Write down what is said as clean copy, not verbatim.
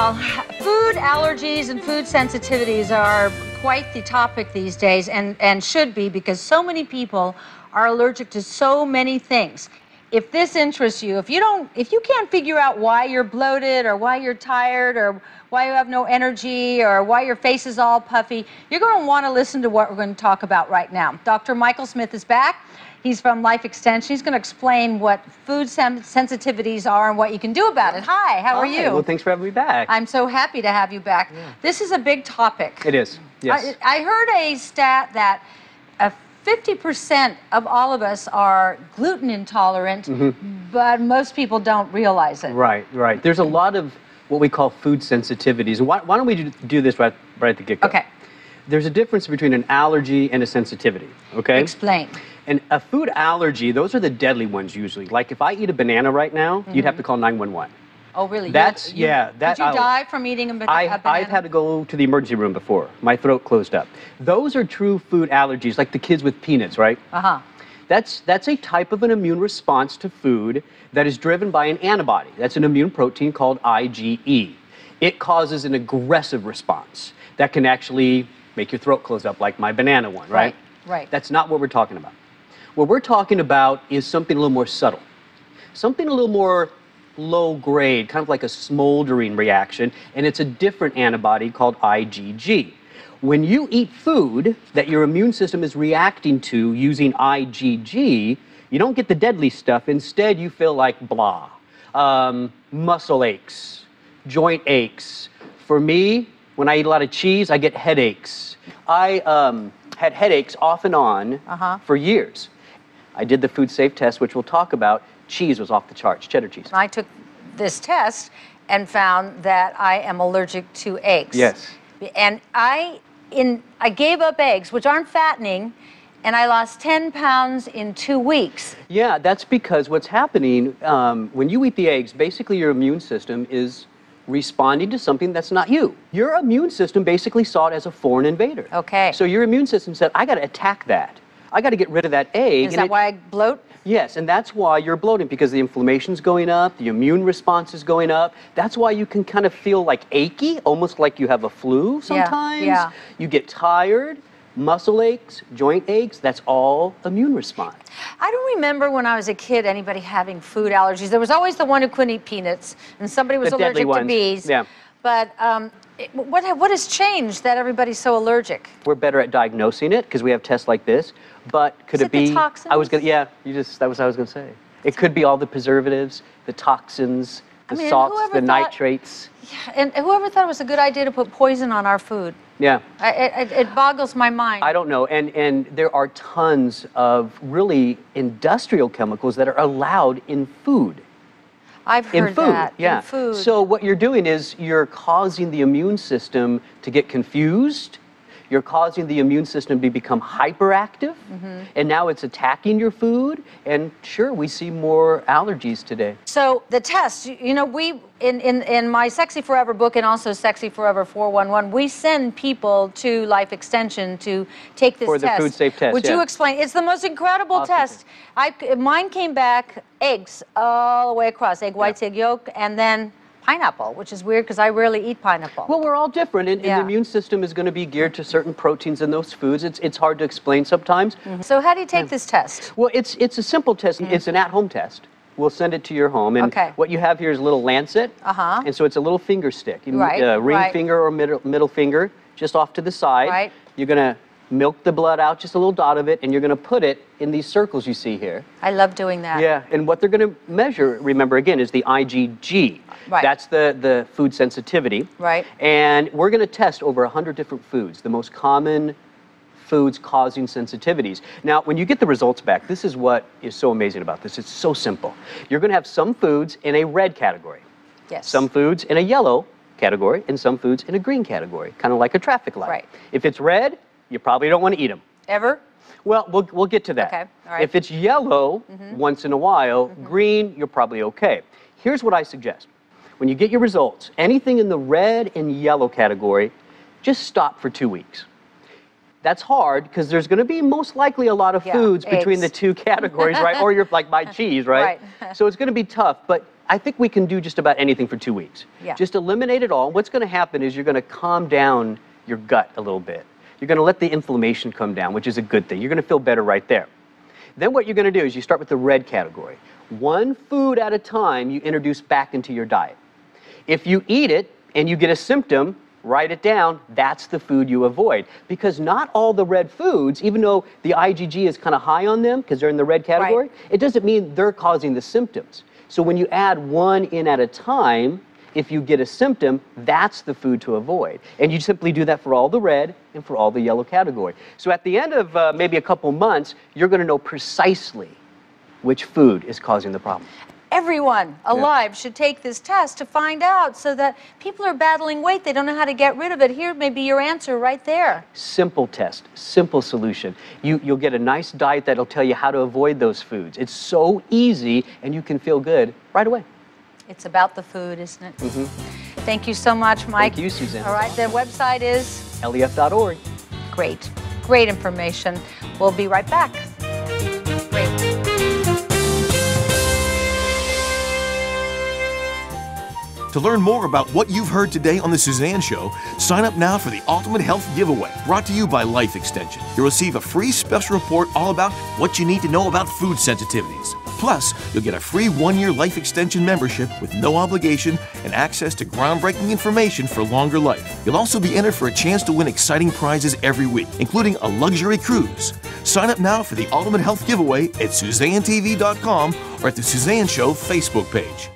Well, food allergies and food sensitivities are quite the topic these days, and should be, because so many people are allergic to so many things. If this interests you, if you can't figure out why you're bloated or why you're tired or why you have no energy or why your face is all puffy, you're going to want to listen to what we're going to talk about right now. Dr. Michael Smith is back. He's from Life Extension. He's going to explain what food sensitivities are and what you can do about it. Hi, how are you? Well, thanks for having me back. I'm so happy to have you back. Yeah. This is a big topic. It is, yes. I heard a stat that 50% of all of us are gluten intolerant, but most people don't realize it. Right, right. There's a lot of what we call food sensitivities. Why don't we do this right at the get-go? Okay. There's a difference between an allergy and a sensitivity, okay? Explain. And a food allergy, those are the deadly ones usually. Like if I eat a banana right now, you'd have to call 911. Oh, really? Did you die from eating a banana? I've had to go to the emergency room before. My throat closed up. Those are true food allergies, like the kids with peanuts, right? Uh-huh. That's a type of an immune response to food that is driven by an antibody. That's an immune protein called IgE. It causes an aggressive response that can actually make your throat close up, like my banana one, right? Right. That's not what we're talking about. What we're talking about is something a little more subtle, something a little more low grade, kind of like a smoldering reaction, and it's a different antibody called IgG. When you eat food that your immune system is reacting to using IgG, you don't get the deadly stuff. Instead, you feel like blah, muscle aches, joint aches. For me, when I eat a lot of cheese, I get headaches. I had headaches off and on for years. I did the food safe test, which we'll talk about. Cheese was off the charts, cheddar cheese. I took this test and found that I am allergic to eggs. Yes. And I gave up eggs, which aren't fattening, and I lost 10 pounds in 2 weeks. Yeah, that's because what's happening when you eat the eggs, basically your immune system is responding to something that's not you. Your immune system basically saw it as a foreign invader. Okay. So your immune system said, I got to attack that. I got to get rid of that egg. Is that why I bloat? Yes, and that's why you're bloating, because the inflammation's going up, the immune response is going up. That's why you can kind of feel like achy, almost like you have a flu sometimes. Yeah. You get tired, muscle aches, joint aches, that's all immune response. I don't remember when I was a kid anybody having food allergies. There was always the one who couldn't eat peanuts, and somebody was allergic to bees. Yeah. But what has changed that everybody's so allergic? We're better at diagnosing it because we have tests like this. But could it be? The toxins? That was what I was gonna say. It could be all the preservatives, the toxins, the salts, the nitrates. Yeah, and whoever thought it was a good idea to put poison on our food? Yeah. It boggles my mind. I don't know, and there are tons of really industrial chemicals that are allowed in food. I've heard that. Yeah. In food. So what you're doing is you're causing the immune system to get confused. You're causing the immune system to become hyperactive, and now it's attacking your food, and sure, we see more allergies today. So the test, you know, we, in my Sexy Forever book and also Sexy Forever 411, we send people to Life Extension to take this test. For the food safe test, Would you explain? It's the most incredible test. Mine came back eggs all the way across, egg whites, egg yolk, and then pineapple, which is weird because I rarely eat pineapple. Well, we're all different, and the immune system is going to be geared to certain proteins in those foods. It's hard to explain sometimes. So how do you take this test? Well, it's a simple test. It's an at-home test. We'll send it to your home, and what you have here is a little lancet, and so it's a little finger stick. Ring finger or middle finger, just off to the side. Right. You're going to milk the blood out, just a little dot of it, and you're going to put it in these circles you see here. I love doing that. Yeah, and what they're going to measure, remember again, is the IgG. Right. That's the food sensitivity. Right. And we're going to test over 100 different foods, the most common foods causing sensitivities. Now, when you get the results back, this is what is so amazing about this. It's so simple. You're going to have some foods in a red category. Yes. Some foods in a yellow category, and some foods in a green category, kind of like a traffic light. Right. If it's red, you probably don't want to eat them. Ever? Well, we'll get to that. Okay, all right. If it's yellow, once in a while, green, you're probably okay. Here's what I suggest. When you get your results, anything in the red and yellow category, just stop for 2 weeks. That's hard because there's going to be most likely a lot of foods between the two categories, right? Or you're like my cheese, right? So it's going to be tough, but I think we can do just about anything for 2 weeks. Yeah. Just eliminate it all. What's going to happen is you're going to calm down your gut a little bit. You're going to let the inflammation come down, which is a good thing. You're going to feel better right there. Then what you're going to do is you start with the red category. One food at a time you introduce back into your diet. If you eat it and you get a symptom, write it down. That's the food you avoid. Because not all the red foods, even though the IgG is kind of high on them because they're in the red category, it doesn't mean they're causing the symptoms. So when you add one in at a time, if you get a symptom, that's the food to avoid. And you simply do that for all the red and for all the yellow category. So at the end of maybe a couple months, you're going to know precisely which food is causing the problem. Everyone alive should take this test to find out, so that people are battling weight, they don't know how to get rid of it. Here may be your answer right there. Simple test, simple solution. You'll get a nice diet that'll tell you how to avoid those foods. It's so easy, and you can feel good right away. It's about the food, isn't it? Thank you so much, Mike. Thank you, Suzanne. All right, the website is? lef.org. Great. Great information. We'll be right back. Great. To learn more about what you've heard today on The Suzanne Show, sign up now for the Ultimate Health Giveaway, brought to you by Life Extension. You'll receive a free special report all about what you need to know about food sensitivities. Plus, you'll get a free 1-year Life Extension membership with no obligation and access to groundbreaking information for longer life. You'll also be entered for a chance to win exciting prizes every week, including a luxury cruise. Sign up now for the Ultimate Health Giveaway at SuzanneTV.com or at The Suzanne Show Facebook page.